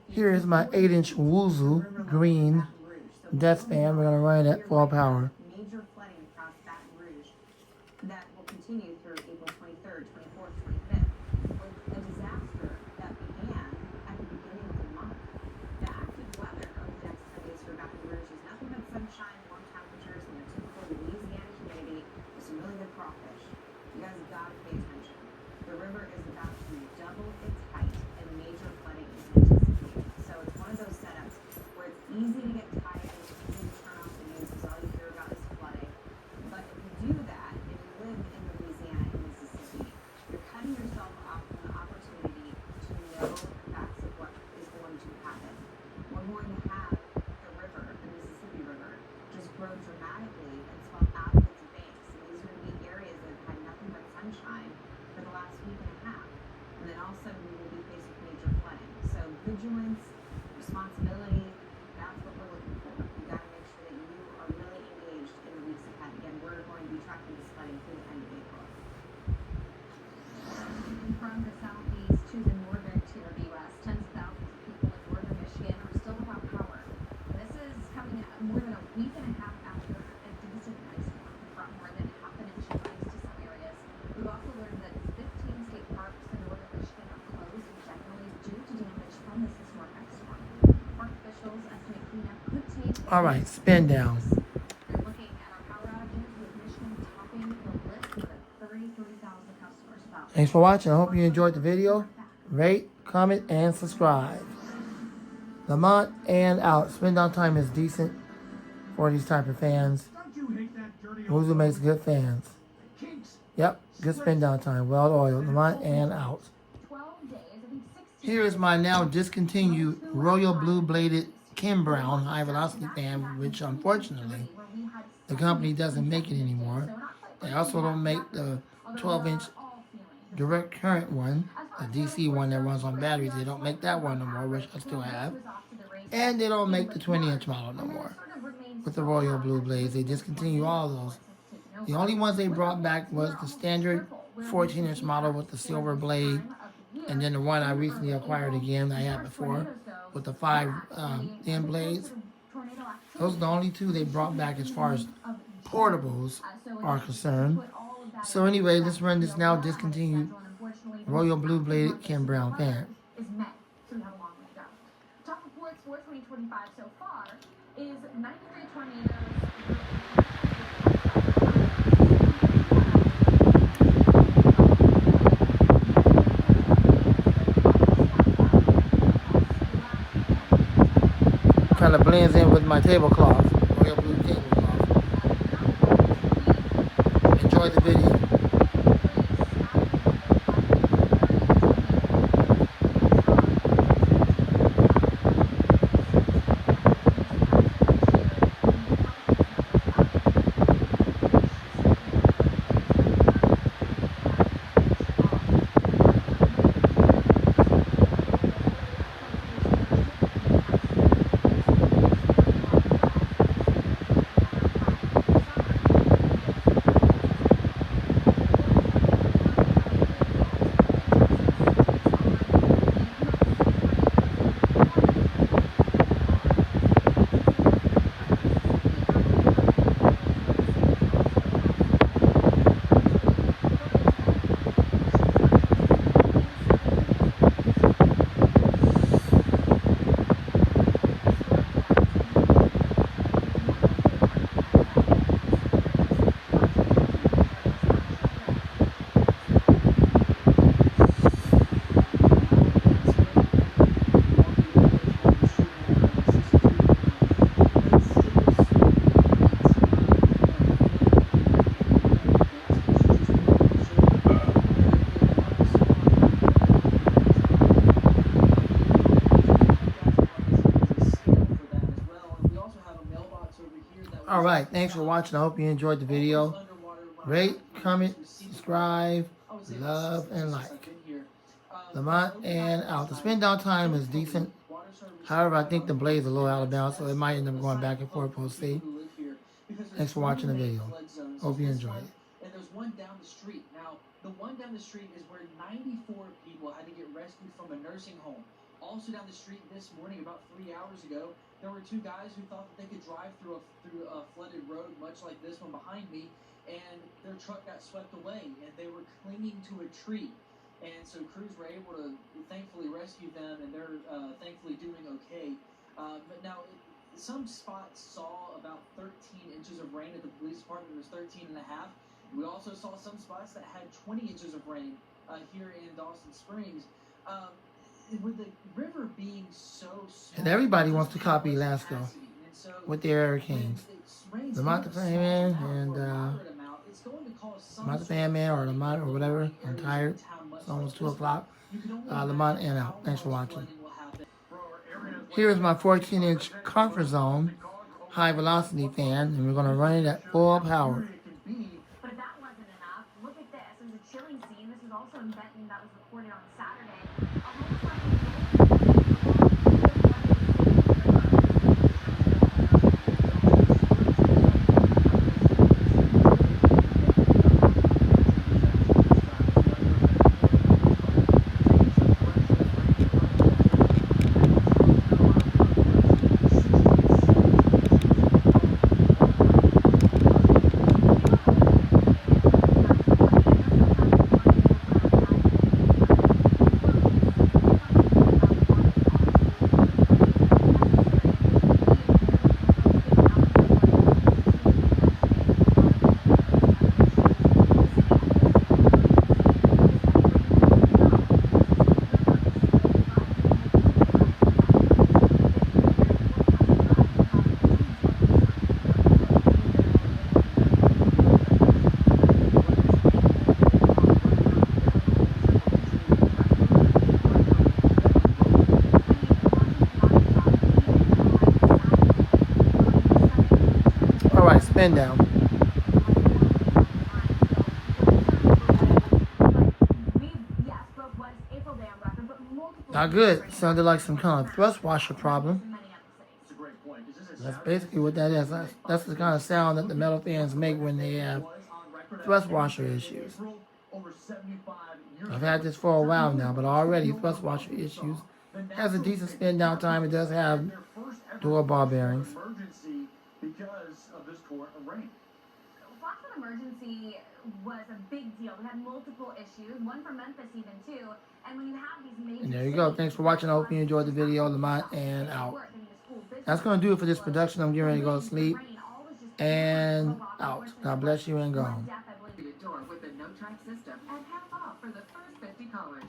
Here is my 8-inch Wuzu green death fan. We're going to run it at full power. Major flooding across Baton Rouge that will continue through April 23rd, 24th, 25th, with a disaster that began at the beginning of the month. The active weather over the next 10 days for Baton Rouge is nothing but sunshine, warm temperatures, and the typical Louisiana humidity with some really good crawfish. You guys have got to pay attention. The river is about to double its height and major flooding is anticipated. So it's one of those setups where it's easy to get tired, it's easy to turn off the news because all you hear about is flooding. But if you do that and you live in Louisiana and Mississippi, you're cutting yourself off from the opportunity to know the facts of what is going to happen. We're going to have the river, the Mississippi River, just grow dramatically and swell out of its banks. And these are going to be areas that have had nothing but sunshine for the last week and a half. And then also we will be faced with major flooding. So vigilance, responsibility, that's what we're looking for. You got to make sure that you are really engaged in the weeks ahead. Again, we're going to be tracking this flooding through the end of April. And from the southeast to the northern tier of the U.S., tens of thousands of people in northern Michigan are still without power. This is coming more than a week and a half after a decent ice storm brought more than half an inch of ice to some areas. We've also learned that 15 state parks in northern Michigan are closed indefinitely due to damage from this historic ice storm. Park officials estimate cleanup could take. All right, spin down. They're looking at our power outages with Michigan topping the list with a 33,000 customers about. Thanks for watching. I hope you enjoyed the video. Rate, comment, and subscribe. Lamont and out. Spin down time is decent for these type of fans. Wuzu makes good fans. Yep, good spin down time. Well oiled. Lamont and out. Here is my now discontinued Royal Blue Bladed Kim Brown high velocity fan, which unfortunately the company doesn't make it anymore. They also don't make the 12-inch direct current one, the DC one that runs on batteries. They don't make that one no more, which I still have. And they don't make the 20-inch model no more with the Royal Blue Blades. They discontinue all of those. The only ones they brought back was the standard 14-inch model with the silver blade, and then the one I recently acquired again I had before with the 5 thin blades. Those are the only two they brought back as far as portables are concerned. So anyway, let's run this now discontinued Royal Blue Bladed Kim Brown fan. Top reports for 2025 so far is 93 tornadoes. Kind of blends in with my tablecloth, Royal Blue tablecloth. Enjoy the video. Alright, thanks for watching. I hope you enjoyed the video. Rate, comment, subscribe, love, and like. Lamont and out. The spin down time is decent. However, I think the blade's a little out of bounds, so it might end up going back and forth. We'll see. Thanks for watching the video. Hope you enjoyed it. And there's one down the street. Now, the one down the street is where 94 people had to get rescued from a nursing home. Also down the street this morning, about 3 hours ago, there were two guys who thought that they could drive through a flooded road, much like this one behind me, and their truck got swept away, and they were clinging to a tree. And so crews were able to thankfully rescue them, and they're thankfully doing okay. But now, some spots saw about 13 inches of rain at the police department. It was 13 and a half. We also saw some spots that had 20 inches of rain here in Dawson Springs. With the river being so small, and everybody wants to copy Lasco with their hurricanes. Lamont the Fan Man and Lamont the Fan Man or Lamont or whatever. I'm tired. It's almost 2 o'clock. Lamont and out. Thanks for watching. Here is my 14-inch comfort zone high velocity fan, and we're going to run it at full power. But if that wasn't enough, look at this. There's a chilling scene. This was also in Benton that was recorded on Saturday. Alright, spin down. Not good. Sounded like some kind of thrust washer problem. That's basically what that is. That's the kind of sound that the metal fans make when they have thrust washer issues. I've had this for a while now, but already thrust washer issues. Has a decent spin down time. It does have dual ball bearings. Because of this torrent of rain. Flashpoint emergency was a big deal. We had multiple issues, one from Memphis even too. And when you have these major and there you go. Thanks for watching. I hope you enjoyed the video. Lamont and out. That's going to do it for this production. I'm getting ready to go to sleep. And out. God bless you and go home. With a no-track system and half off for the first 50 callers.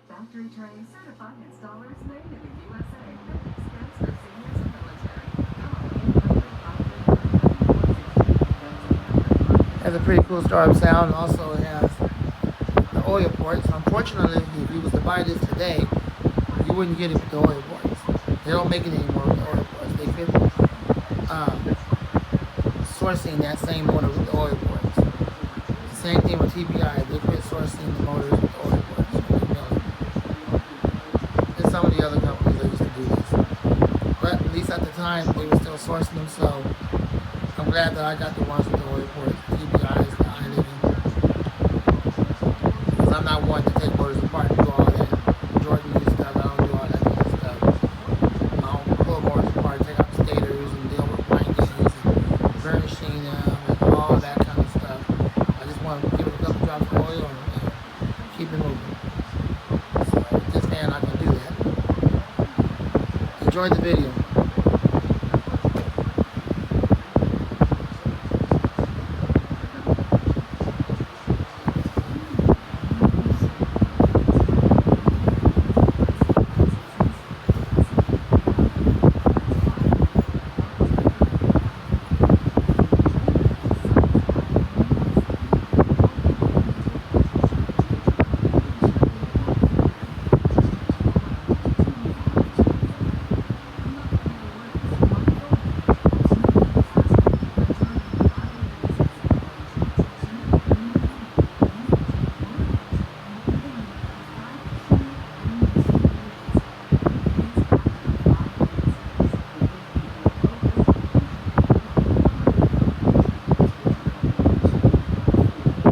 Factory trained certified installers made in the USA. Expense for seniors and military. Has a pretty cool startup sound. Also, it has the oil ports. Unfortunately, if you was to buy this today, you wouldn't get it with the oil ports. They don't make it anymore with the oil ports. They fit sourcing that same motor with the oil ports. The same thing with TPI. They quit sourcing the motors with the oil ports. And some of the other companies that used to do this. But at least at the time, they were still sourcing them. So I'm glad that I got the ones with the oil ports, TPIs, the I-Living. Because I'm not one to take motors apart and do all that Jordan used stuff. I don't do all that kind of stuff. I don't pull motors apart, take out stators and deal with windings and burnishing them and all that kind of stuff. I just want to give it a couple drops of oil and keep it moving. So with this fan, I can do that. Enjoy the video.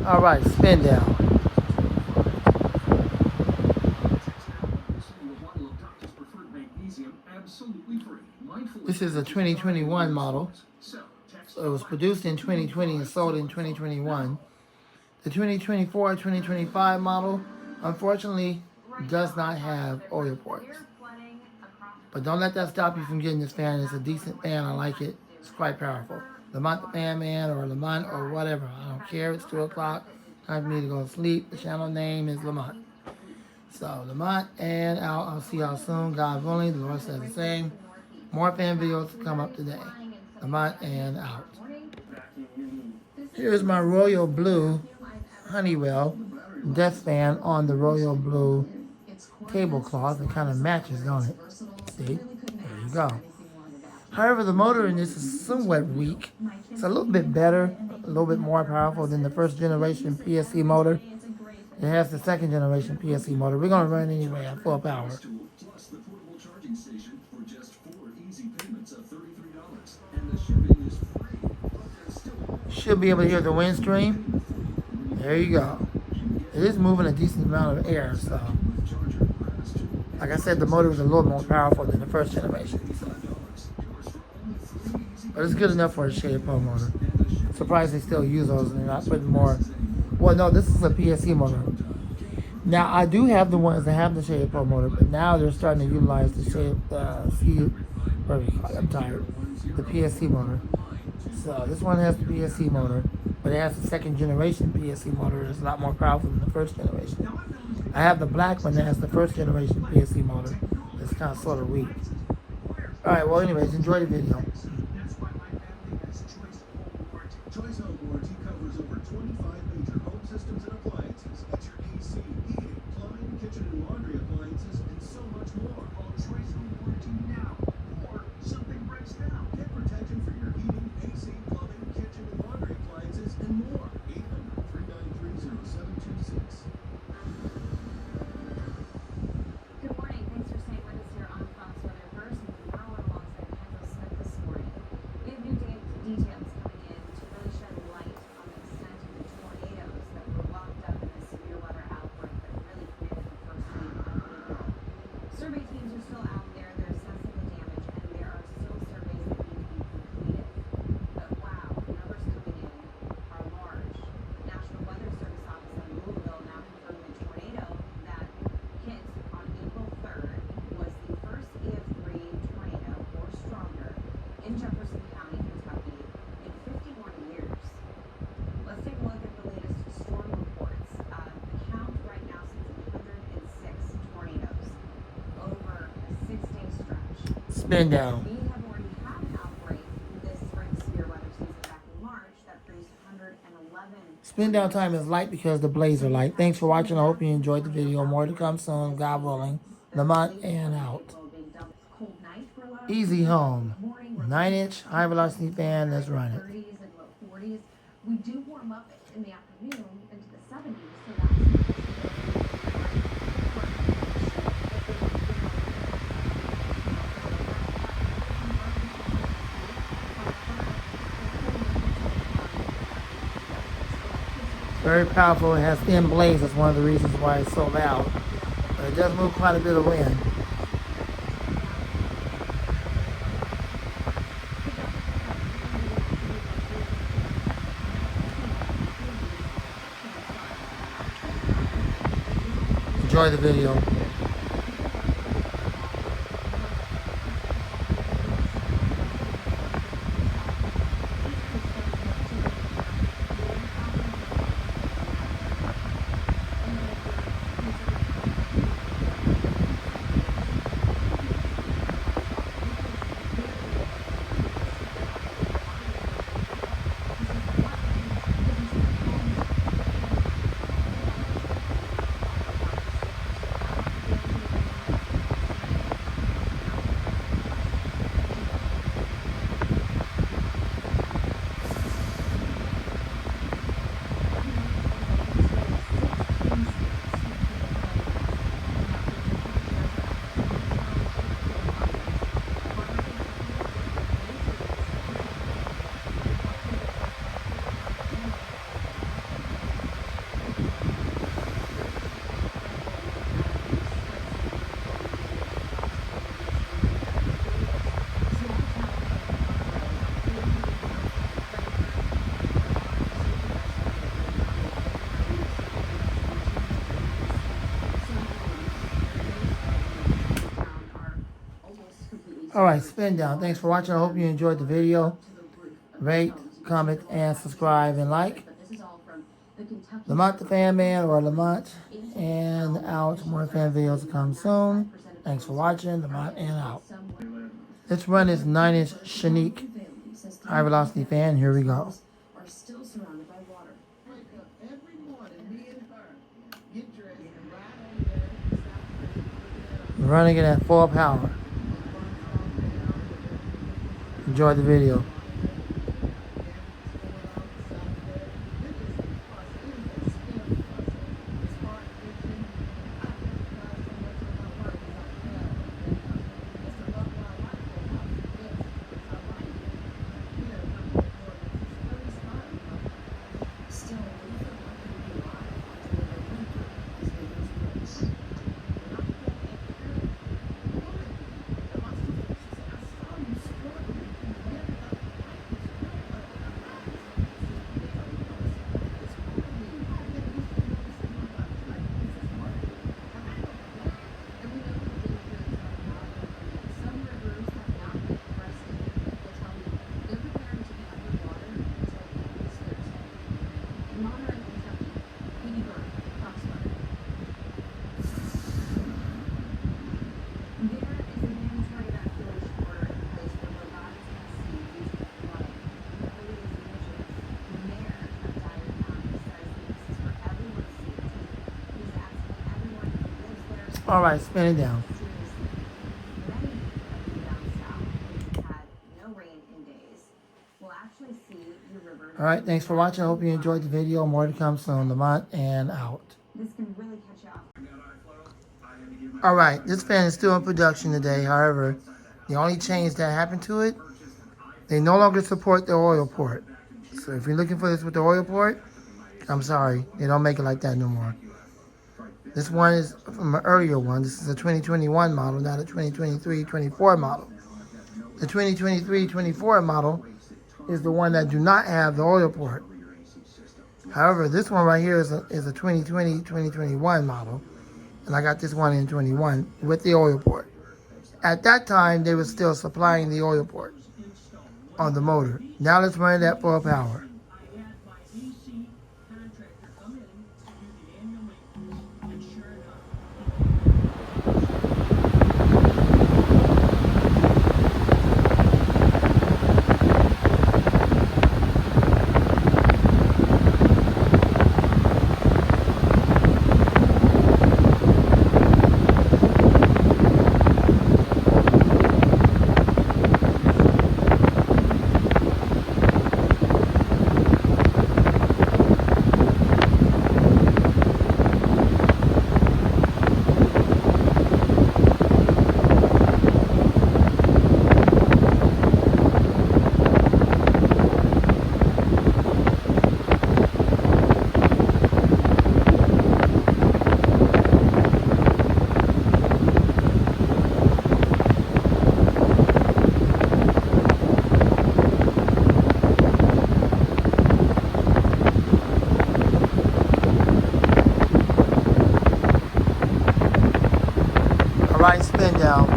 All right, spin down. This is a 2021 model. So it was produced in 2020 and sold in 2021. The 2024-2025 model, unfortunately, does not have oil ports. But don't let that stop you from getting this fan. It's a decent fan. I like it. It's quite powerful. Lamont the Fan Man or Lamont or whatever. I don't care. It's 2 o'clock. Time for me to go to sleep. The channel name is Lamont. So Lamont and I'll see y'all soon. God willing, the Lord says the same. More fan videos to come up today. Lamont and out. Here's my royal blue Honeywell desk fan on the royal blue tablecloth. It kind of matches, don't it? See? There you go. However, the motor in this is somewhat weak. It's a little bit better, a little bit more powerful than the first generation PSC motor. It has the second generation PSC motor. We're going to run anyway at full power. Should be able to hear the wind stream. There you go. It is moving a decent amount of air, so like I said, the motor is a little more powerful than the first generation. So. But it's good enough for a shade pro motor. Surprised they still use those and they're not putting more. Well, no, this is a PSC motor. Now, I do have the ones that have the shade pro motor, but now they're starting to utilize the shade, whatever you call it, I'm tired, the PSC motor. So this one has the PSC motor, but it has the second generation PSC motor. It's a lot more powerful than the first generation. I have the black one that has the first generation PSC motor. It's kind of sort of weak. Alright, well anyways, enjoy the video. Choice Home Warranty covers over 25 major home systems and appliances. That's your AC, heating, plumbing, kitchen and laundry appliances, and so much more. Call Choice Home Warranty now, or something breaks down. Get protection for your heating, AC, plumbing, kitchen and laundry appliances, and more. 800-393-0726. Good morning. Thanks for staying with us here on Fox Weather First. We're alongside Kendall Smith this morning. We have new details coming in to really shed light on the extent of the tornadoes that were locked up in the severe weather outbreak that really created the first week of April. Survey teams are still out there. They're assessing the damage, and there are still surveys that need to be completed. But wow, the numbers coming in are large. National Weather Service office in Louisville now confirmed the tornado that hit on April 3rd was the first EF3 tornado or stronger in Jefferson County, Kentucky in 51 years. Let's take a look at the latest storm reports. The count right now sits at 106 tornadoes over a 6-day stretch. Spin down. We have already had an outbreak this spring severe weather season back in March that produced 111. Spin down time is light because the blades are light. Thanks for watching. I hope you enjoyed the video. More to come soon, God willing. Lamont and out. Cold night for a lot of Easy home. morning 9-inch high velocity fan. Let's run it. 30s and low 40s. We do warm up in the afternoon into the 70s, so that's Very powerful. It has thin blades. That's one of the reasons why it's so loud. But it does move quite a bit of wind. Enjoy the video. All right, spin down. Thanks for watching. I hope you enjoyed the video. Rate, comment, and subscribe and like. Lamont the Fan Man or Lamont and out. More fan videos to come soon. Thanks for watching. Lamont and out. This run is 9-inch Chinook high velocity fan. Here we go. Running it at full power. Enjoy the video. All right, spin it down. All right, thanks for watching. I hope you enjoyed the video. More to come soon. Lamont and out. This can really catch you up. All right, this fan is still in production today. However, the only change that happened to it, they no longer support the oil port. So if you're looking for this with the oil port, I'm sorry, they don't make it like that no more. This one is from an earlier one. This is a 2021 model, not a 2023-24 model. The 2023-24 model is the one that do not have the oil port. However, this one right here is a 2020-2021 model. And I got this one in 21 with the oil port. At that time, they were still supplying the oil port on the motor. Now let's run it at full power. Right spin down.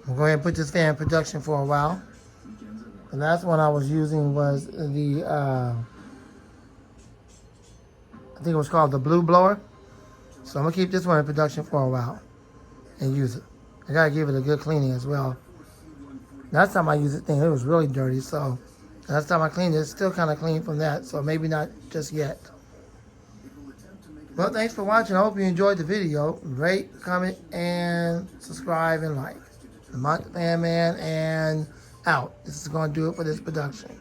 We'll go ahead and put this fan in production for a while. The last one I was using was the, I think it was called the Blue Blower. So I'm going to keep this one in production for a while and use it. I got to give it a good cleaning as well. Last time I used it, it was really dirty, so last time I cleaned it, it's still kind of clean from that, so maybe not just yet. Well, thanks for watching. I hope you enjoyed the video. Rate, comment, and subscribe and like. Lamont the Fan Man and out. This is going to do it for this production.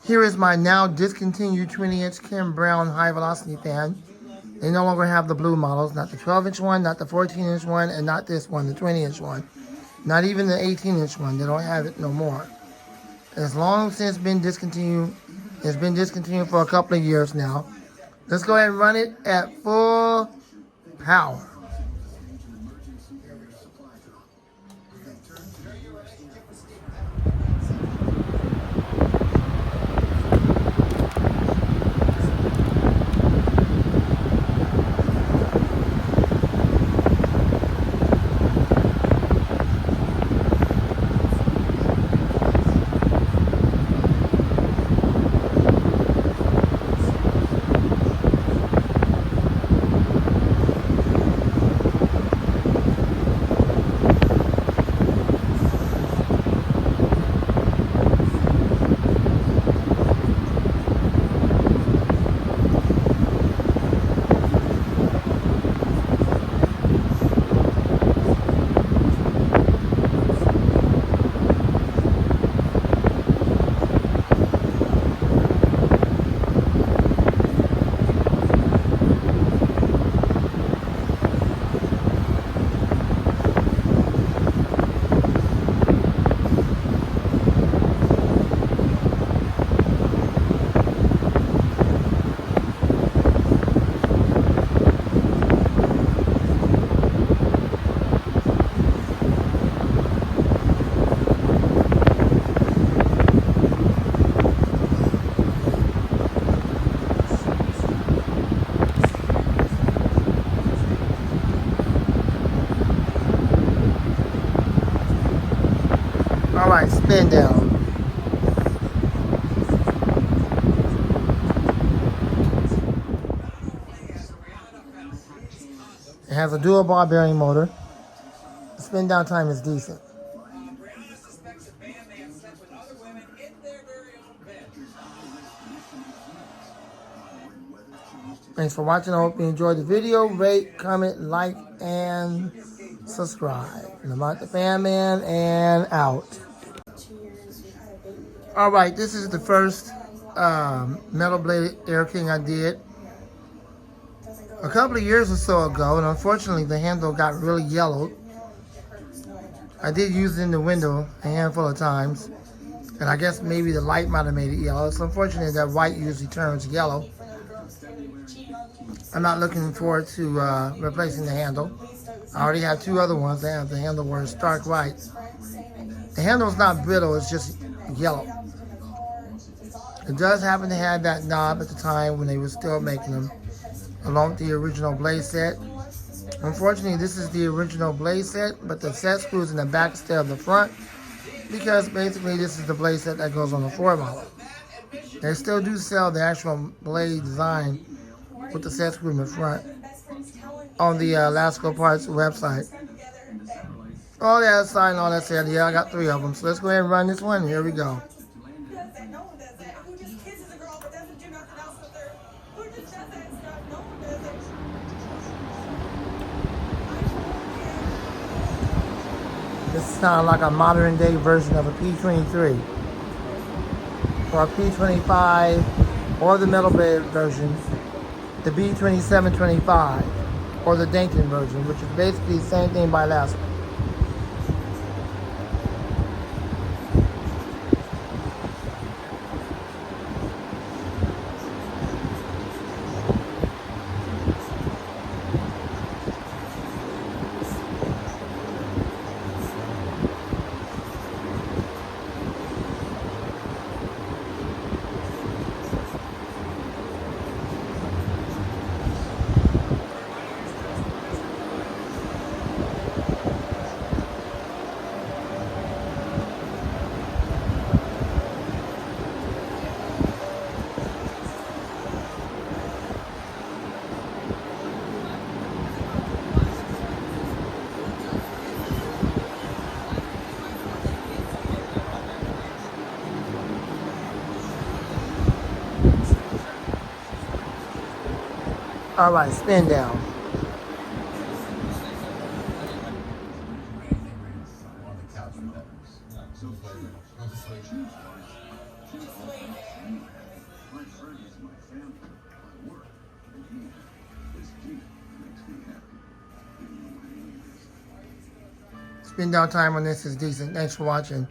Here is my now discontinued 20-inch Kim Brown high velocity fan. They no longer have the blue models, not the 12-inch one, not the 14-inch one, and not this one, the 20-inch one. Not even the 18-inch one. They don't have it no more. As long since been discontinued, it's been discontinued for a couple of years now. Let's go ahead and run it at full power. spin down. It has a dual ball bearing motor. The spin down time is decent. Thanks for watching. I hope you enjoyed the video. Rate, comment, like, and subscribe. Lamont the Fan Man, and out. Alright, this is the first metal bladed Air King I did a couple of years or so ago, and unfortunately the handle got really yellowed. I did use it in the window a handful of times, and I guess maybe the light might have made it yellow. It's unfortunate that white usually turns yellow. I'm not looking forward to replacing the handle. I already have two other ones that have the handle where it's stark white. The handle's not brittle, it's just yellow. It does happen to have that knob at the time when they were still making them, along with the original blade set. Unfortunately, this is the original blade set, but the set screws in the back instead of the front, because basically this is the blade set that goes on the floor model. They still do sell the actual blade design with the set screw in the front on the Lasco Parts website. All that aside and all that said, yeah, I got 3 of them. So let's go ahead and run this one. Here we go. This is kind of like a modern day version of a P23 or a P25, or the metal bladed version, the B2725, or the Dankin version, which is basically the same thing by Lasco. All right, spin down. Spin down time on this is decent. Thanks for watching.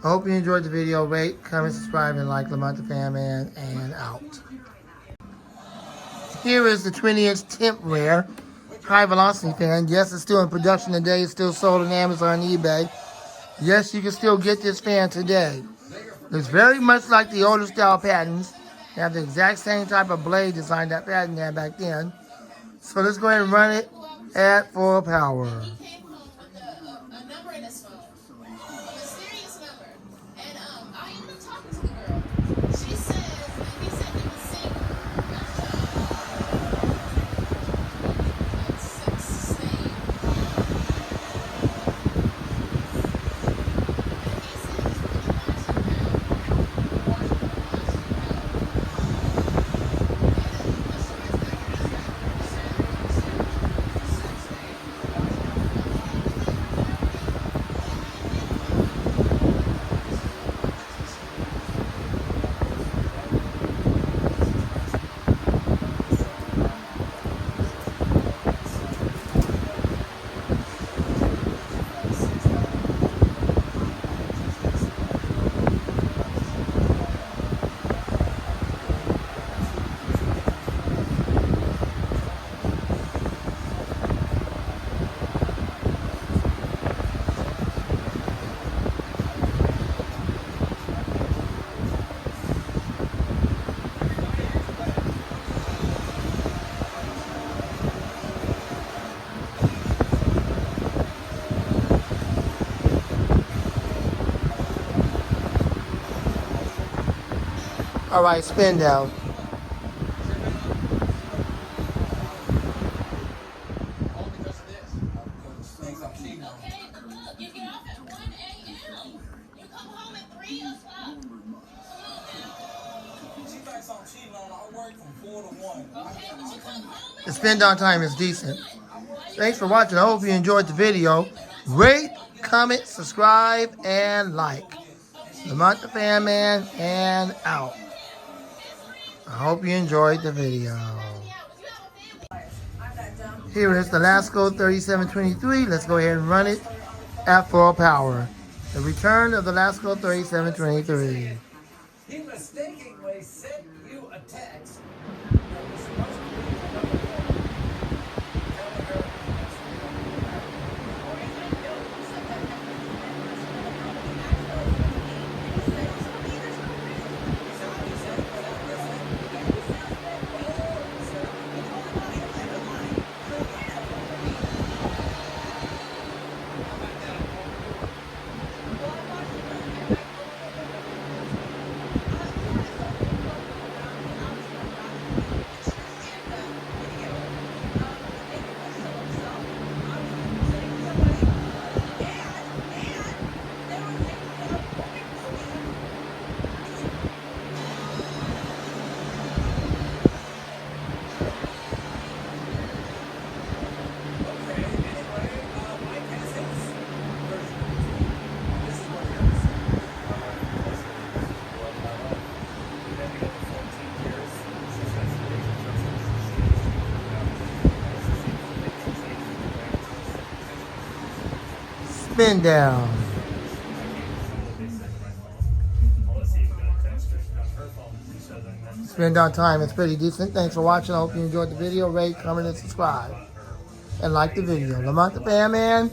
I hope you enjoyed the video. Rate, comment, subscribe, and like Lamont the Fan Man, and out. Here is the 20-inch temp rare high velocity fan. Yes, it's still in production today. It's still sold on Amazon and eBay. Yes, you can still get this fan today. It's very much like the older style patents. They have the exact same type of blade design that patent had back then. So let's go ahead and run it at full power. All right, spin down. The spin down time is decent. Thanks for watching. I hope you enjoyed the video. Rate, comment, subscribe, and like. Lamont the Fan Man, and out. I hope you enjoyed the video. Here is the Lasco 3723. Let's go ahead and run it at full power. The return of the Lasco 3723. He mistakenly sent you a text. Spin down. Spin down time is pretty decent. Thanks for watching. I hope you enjoyed the video. Rate, comment, and subscribe. And like the video. Lamont the Fan Man,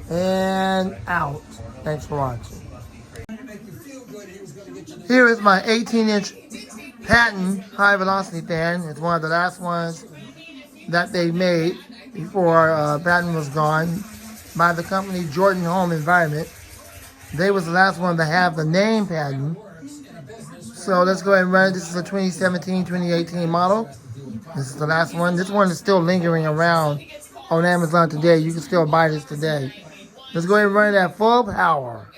and out. Thanks for watching. Here is my 18-inch patent high velocity fan. It's one of the last ones that they made before patent was gone by the company Jordan Home Environment. They was the last one to have the name patent. So let's go ahead and run it. This is a 2017-2018 model. This is the last one. This one is still lingering around on Amazon today. You can still buy this today. Let's go ahead and run it at full power.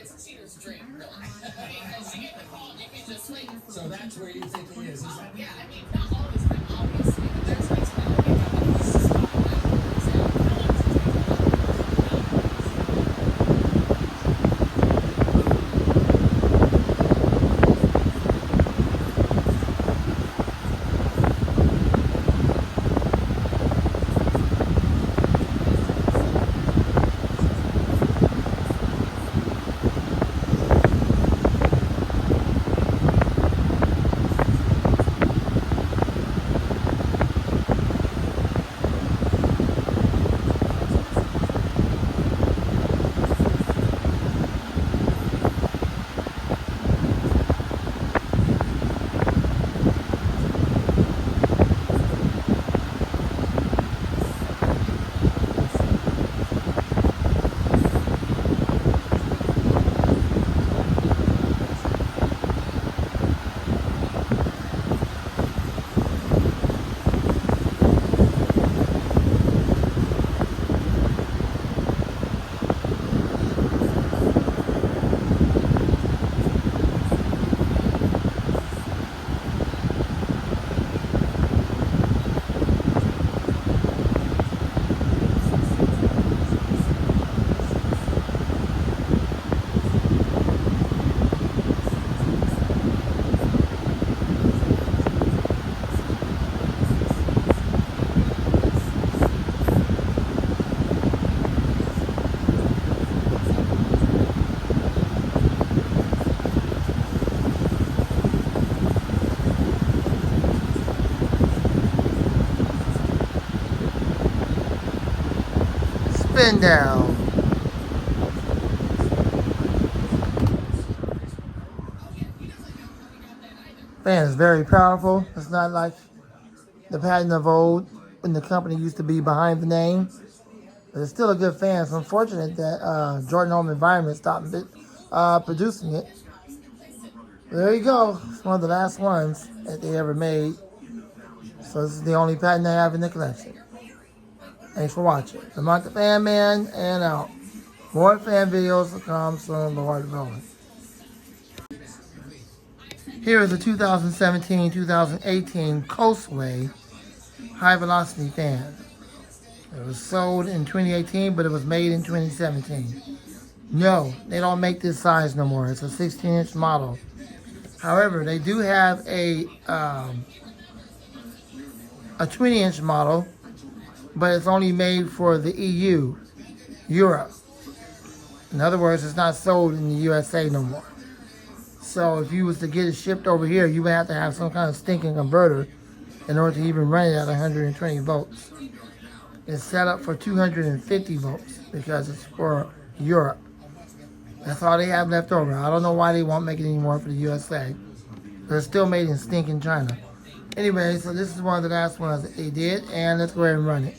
So that's where you think he is. Spin down. Fan is very powerful. It's not like the patent of old when the company used to be behind the name. But it's still a good fan. It's unfortunate that Jordan Home Environment stopped producing it. There you go. It's one of the last ones that they ever made. So this is the only patent I have in the collection. Thanks for watching. Lamont the Fan Man, and out. More fan videos to come soon, Lord willing. Here is a 2017-2018 Coastway high velocity fan. It was sold in 2018, but it was made in 2017. No, they don't make this size no more. It's a 16-inch model. However, they do have a 20-inch model, but it's only made for the EU, Europe. In other words, it's not sold in the USA no more. So if you was to get it shipped over here, you would have to have some kind of stinking converter in order to even run it at 120 volts. It's set up for 250 volts because it's for Europe. That's all they have left over. I don't know why they won't make it anymore for the USA. But it's still made in stinking China. Anyway, so this is one of the last ones that they did, and let's go ahead and run it.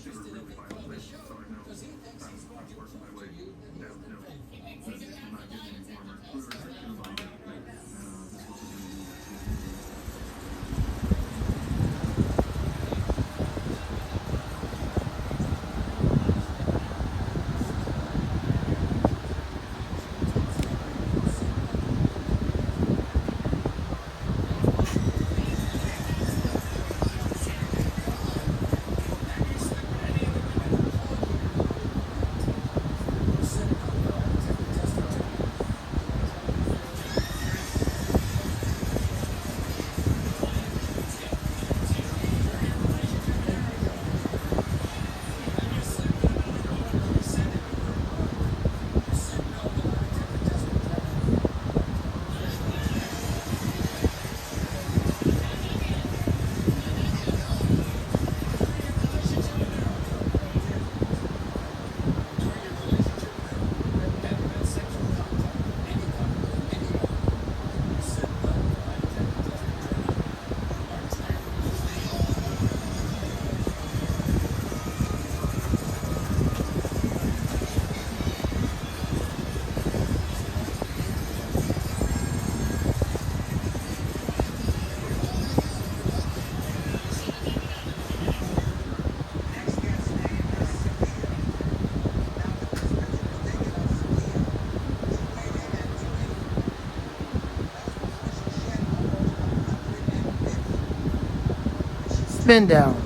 Spin down. At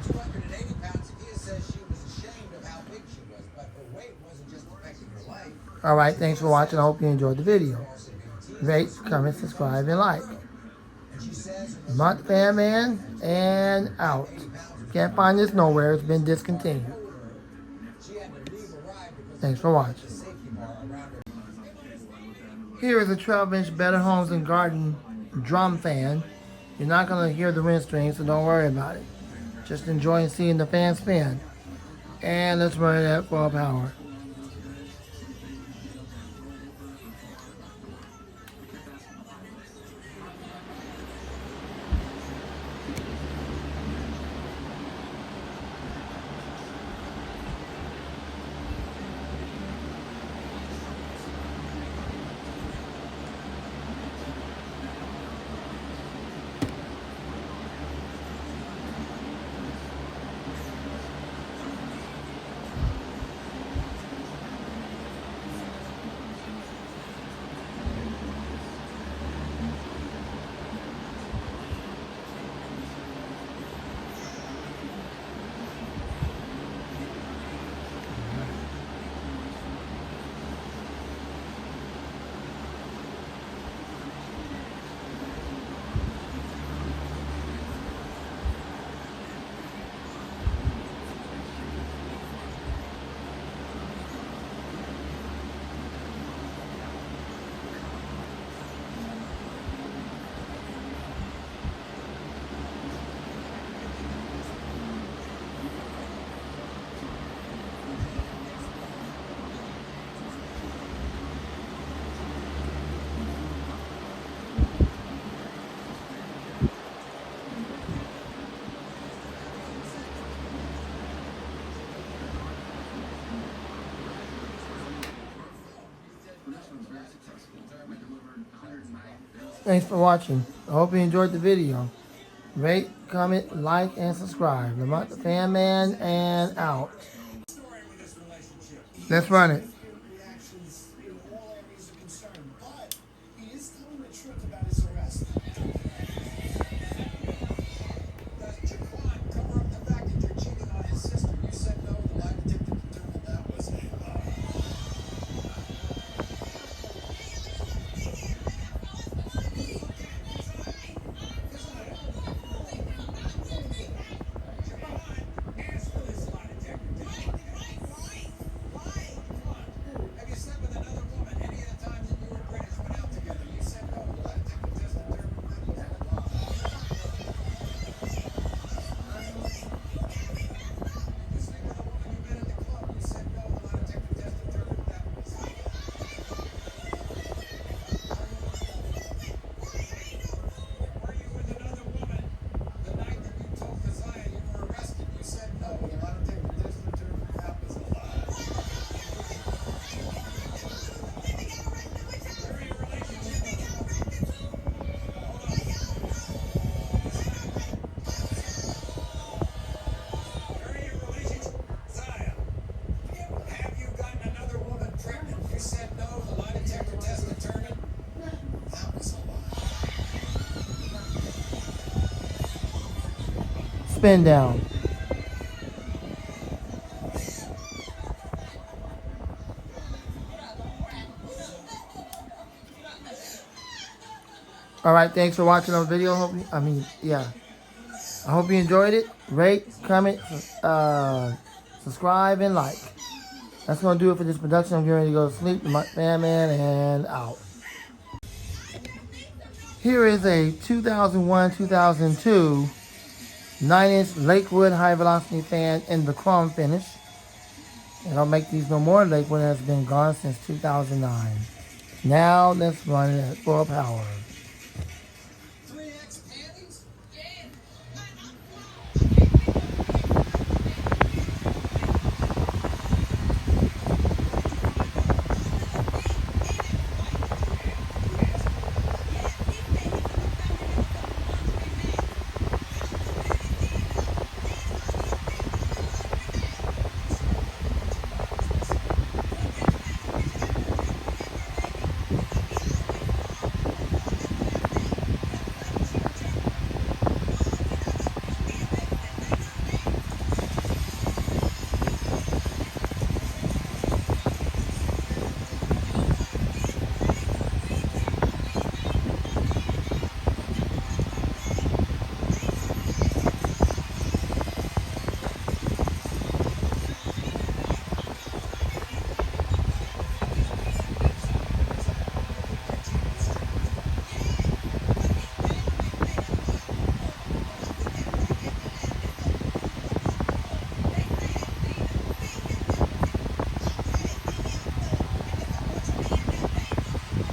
280 pounds, Sophia says she was ashamed of how big she was, but her weight wasn't just affecting her life. Alright, thanks for watching. I hope you enjoyed the video. Rate, comment, subscribe, and like. Lamont the Fan Man, and out. Can't find this nowhere. It's been discontinued. Thanks for watching. Here is a 12-inch Better Homes and Garden drum fan. You're not going to hear the wind stream, so don't worry about it. Just enjoy seeing the fan spin. And let's run it at full power. Thanks for watching. I hope you enjoyed the video. Rate, comment, like, and subscribe. Lamont the Fan Man, and out. Let's run it. Reactions in all areas of concern, but he is telling the truth about his arrest. Does Jaquan cover up the fact that you're cheating on his sister? You said no, the lie detector determined that was a lie. Ask for this lie detector test. Have you slept with another woman any of the times that you and British went out together? You said no, the lie detector test determined that you had a lie. Did you sleep with a woman you met at the club? You said no, the lie detector test determined that was a lie. Were you with another woman the night that you told Keziah you were arrested? You said no, the lie detector test determined that was a lie. Where are your relationship? Where are your relationship? Keziah, have you gotten another woman pregnant? You said no, the lie detector test determined that was a lie. Spin down. Alright, thanks for watching our video. I hope you enjoyed it. Rate, comment, subscribe, and like. That's going to do it for this production. I'm getting ready to go to sleep. My fan man, and out. Here is a 2001-2002 9-inch Lakewood high velocity fan in the chrome finish. They don't make these no more. Lakewood has been gone since 2009. Now let's run it at full power. 3X panties?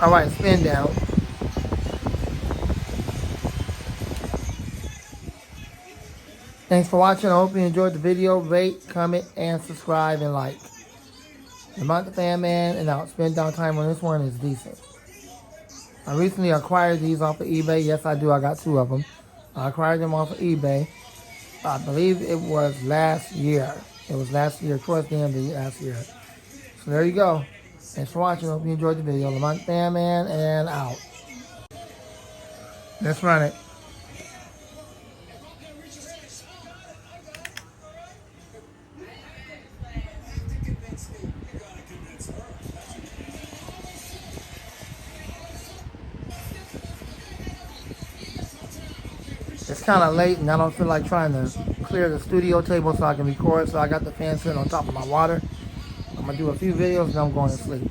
Alright, spin down. Thanks for watching. I hope you enjoyed the video. Rate, comment, and subscribe, and like. Lamont the Fan Man, and out. Spin down time on this one is decent. I recently acquired these off of eBay. Yes, I do. I got 2 of them. I acquired them off of eBay. I believe it was last year. It was last year, towards the end of the last year. So there you go. Thanks for watching. Hope you enjoyed the video. Lamont Fan Man, and out. Let's run it. It's kind of late, and I don't feel like trying to clear the studio table so I can record. So I got the fan sitting on top of my water. I'm going to do a few videos, and I'm going to sleep.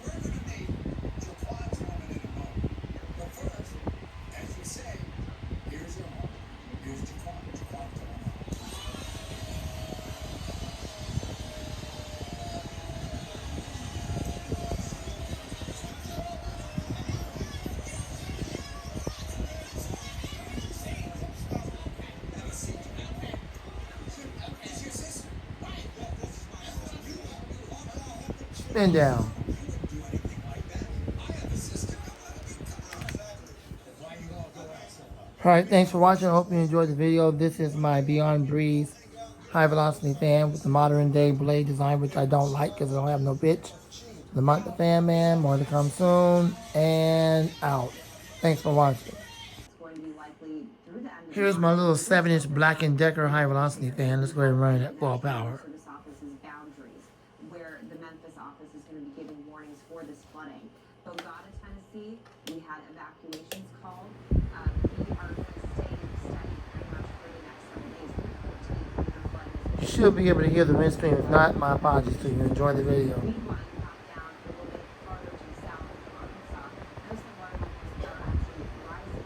Spin down. You wouldn't do anything like that. I have a sister. Why you Alright, thanks for watching. I hope you enjoyed the video. This is my Beyond Breeze high velocity fan with the modern day blade design, which I don't like because I don't have no pitch. Lamont the Fan Man, more to come soon, and out. Thanks for watching. Here's my little 7-inch Black & Decker high velocity fan. Let's go ahead and run it at full power. This office's boundaries, where the Memphis office is going to be giving warnings for this flooding. Bogota, Tennessee, we had evacuations called. We are going to stay steady pretty much for the next 7 days. 14 major flooding. You should be able to hear the wind stream. If not, my apologies to you. Enjoy the video. Meanwhile, you hop down a little bit farther to the south of Arkansas. Notice the water levels are actually rising.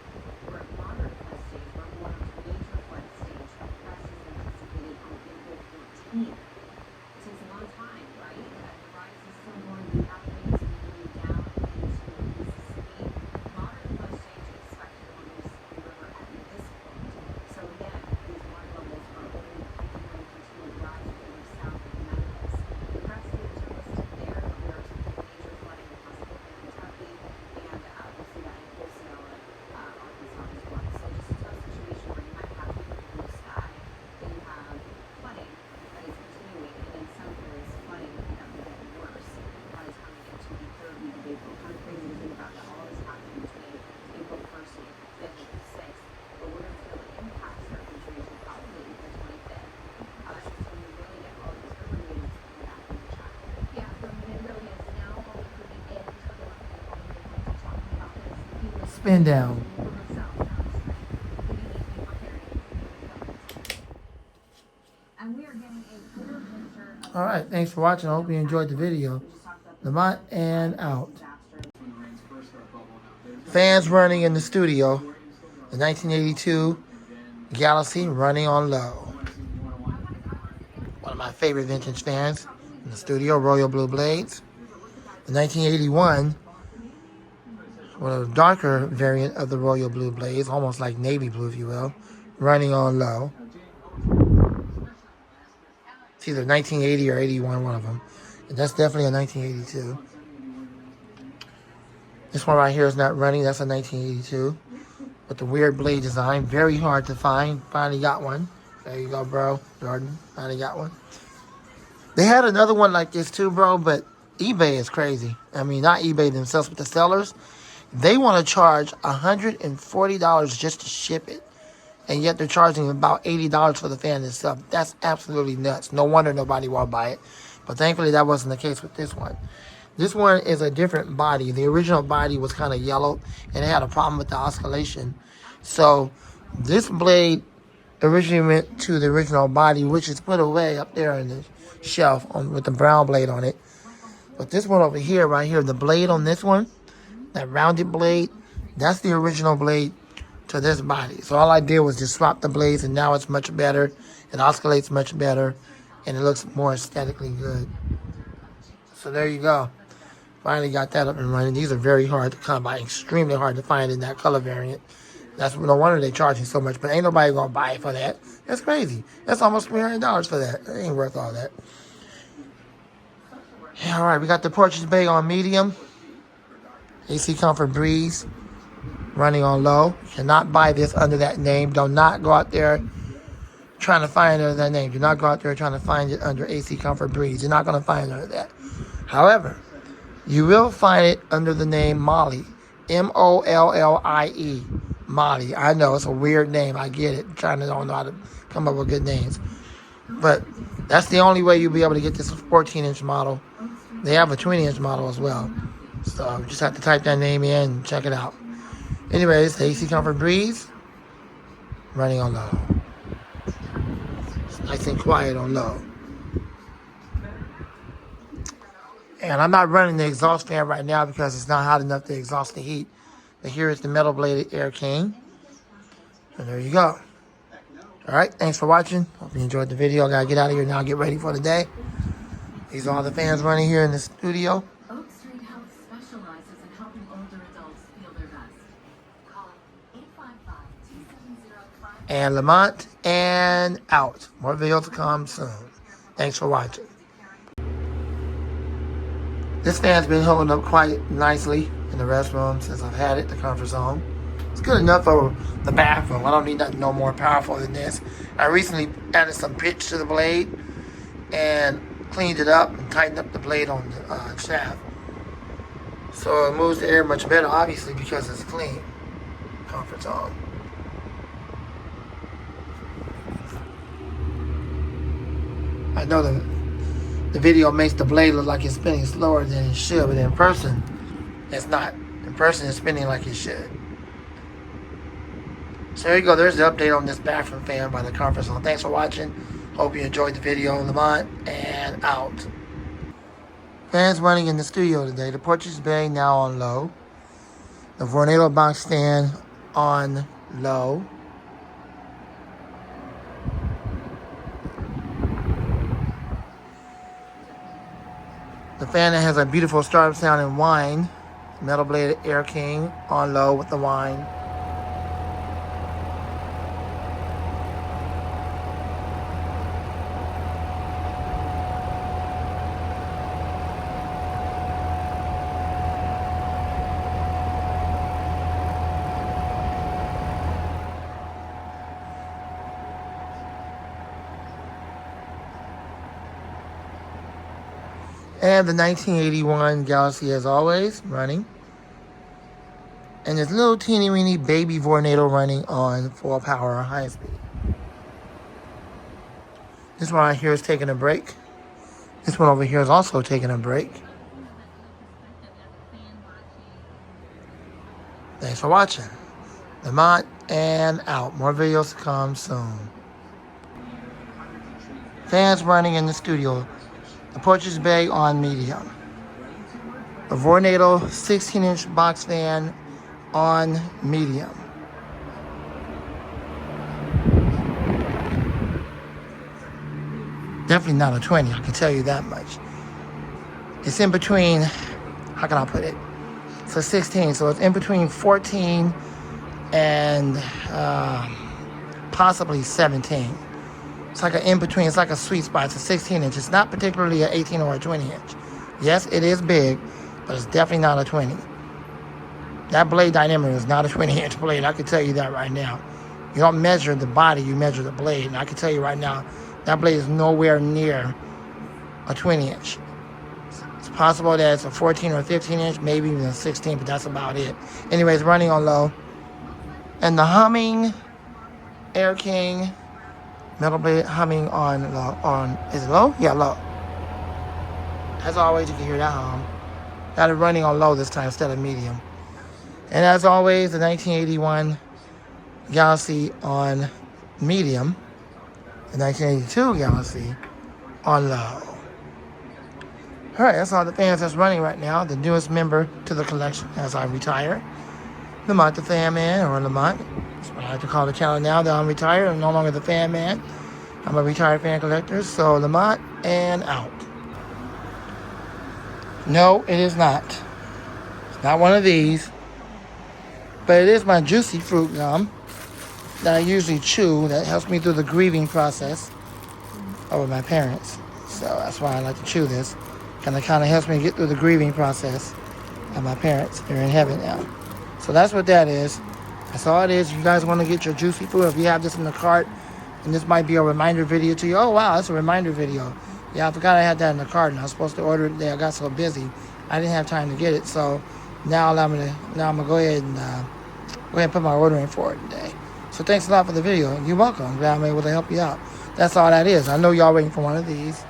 We're at moderate flood stage. We're going to major flood stage. Crest is anticipated on April 14th. It takes a long time, right? The rise is still going to be happening as we move down into Mississippi. Moderate flood stage expected on the Mississippi River at this point. So again, these water levels are only going to continue to rise as we move south of Memphis. The crest stages are listed there. We are expecting major flooding possible in Kentucky, and we'll see that in wholesale Arkansas as well. So just a tough situation where you might have blue sky, then you have flooding that is continuing, and in some areas flooding that will get worse by the time we get to the third week of April. Kind of crazy to think about that all this happening between April 1st and April 5th and 6th, but we're going to feel the impact start to reach probably April 25th. So we really get all these river units coming back into check. Yeah, I mean, it really is now all including in talking about this. Spin down. And we are getting a clear picture of Alright, thanks for watching. I hope you enjoyed the video. Lamont and out. Fans running in the studio. The 1982 Galaxy running on low. One of my favorite vintage fans in the studio, Royal Blue Blades. The 1981, one of the darker variant of the Royal Blue Blades, almost like navy blue, if you will, running on low. It's either 1980 or 81, one of them. And that's definitely a 1982. This one right here is not running. That's a 1982. With the weird blade design. Very hard to find. Finally got one. There you go, bro. Jordan. Finally got one. They had another one like this too, bro. But eBay is crazy. I mean, not eBay themselves, but the sellers. They want to charge $140 just to ship it. And yet they're charging about $80 for the fan itself. That's absolutely nuts. No wonder nobody will buy it. But thankfully that wasn't the case with this one. This one is a different body. The original body was kind of yellow and it had a problem with the oscillation. So this blade originally went to the original body, which is put away up there in the shelf with the brown blade on it. But this one over here, right here, the blade on this one, that rounded blade, that's the original blade to this body. So all I did was just swap the blades and now it's much better. It oscillates much better and it looks more aesthetically good. So there you go. Finally got that up and running. These are very hard to come by, extremely hard to find in that color variant. That's no wonder they're charging so much, but ain't nobody gonna buy it for that. That's crazy. That's almost $300 for that. It ain't worth all that. Yeah, all right, we got the Porches Bay on medium. AC Comfort Breeze running on low. You cannot buy this under that name. Do not go out there trying to find it under that name. Do not go out there trying to find it under AC Comfort Breeze. You're not going to find it under that. However, you will find it under the name Molly. Mollie. Molly. I know, it's a weird name. I get it. China don't know how to come up with good names. But that's the only way you'll be able to get this 14-inch model. They have a 20-inch model as well. So you just have to type that name in and check it out. Anyways, the AC Comfort Breeze running on low. It's nice and quiet on low. And I'm not running the exhaust fan right now because it's not hot enough to exhaust the heat. But here is the metal bladed Air King. And there you go. Alright, thanks for watching. Hope you enjoyed the video. I gotta get out of here now, get ready for the day. These are all the fans running here in the studio. Oak Street Health specializes in helping older adults feel their best. Call 855-2705. And Lamont and out. More videos to come soon. Thanks for watching. This fan's been holding up quite nicely in the restroom since I've had it, the comfort zone. It's good enough for the bathroom. I don't need nothing no more powerful than this. I recently added some pitch to the blade and cleaned it up and tightened up the blade on the shaft. So it moves the air much better, obviously, because it's clean. Comfort zone. I know the video makes the blade look like it's spinning slower than it should, but in person, it's not. In person, it's spinning like it should. So there you go. There's the update on this bathroom fan by the comfort zone. Thanks for watching. Hope you enjoyed the video. Lamont, and out. Fans running in the studio today. The Portuguese Bay now on low. The Vornado box fan on low. The fan that has a beautiful startup sound in wine. Metal bladed Air King on low with the wine. And the 1981 Galaxy, as always, running. And this little teeny weeny baby Vornado running on full power high speed. This one right here is taking a break. This one over here is also taking a break. Thanks for watching. Lamont, and out. More videos to come soon. Fans running in the studio. The Portuguese Bay on medium. A Vornado 16-inch box fan on medium. Definitely not a 20, I can tell you that much. It's in between, how can I put it? It's a 16, so it's in between 14 and possibly 17. It's like an in-between. It's like a sweet spot. It's a 16-inch. It's not particularly an 18 or a 20-inch. Yes, it is big, but it's definitely not a 20. That blade diameter is not a 20-inch blade. I can tell you that right now. You don't measure the body, you measure the blade. And I can tell you right now, that blade is nowhere near a 20-inch. It's possible that it's a 14 or a 15-inch, maybe even a 16, but that's about it. Anyways, running on low. And the humming Air King metal blade humming on low. Is it low? Yeah, low. As always, you can hear that hum. Got it running on low this time instead of medium. And as always, the 1981 Galaxy on medium. The 1982 Galaxy on low. Alright, that's all the fans that's running right now. The newest member to the collection as I retire. Lamont the Fan Man, or Lamont. That's what I like to call the channel now that I'm retired. I'm no longer the Fan Man. I'm a retired fan collector. So Lamont, and out. No, it is not. It's not one of these. But it is my juicy fruit gum that I usually chew that helps me through the grieving process over my parents. So that's why I like to chew this. And it kind of helps me get through the grieving process of my parents. They're in heaven now. So that's what that is. That's all it is. If you guys want to get your juicy fruit, if you have this in the cart, and this might be a reminder video to you. Oh, wow, that's a reminder video. Yeah, I forgot I had that in the cart, and I was supposed to order it today. I got so busy, I didn't have time to get it. So now I'm gonna go ahead and put my order in for it today. So thanks a lot for the video. You're welcome. I'm glad I'm able to help you out. That's all that is. I know y'all waiting for one of these.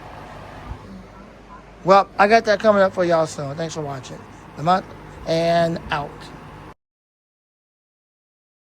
Well, I got that coming up for y'all soon. Thanks for watching. Lamont, and out.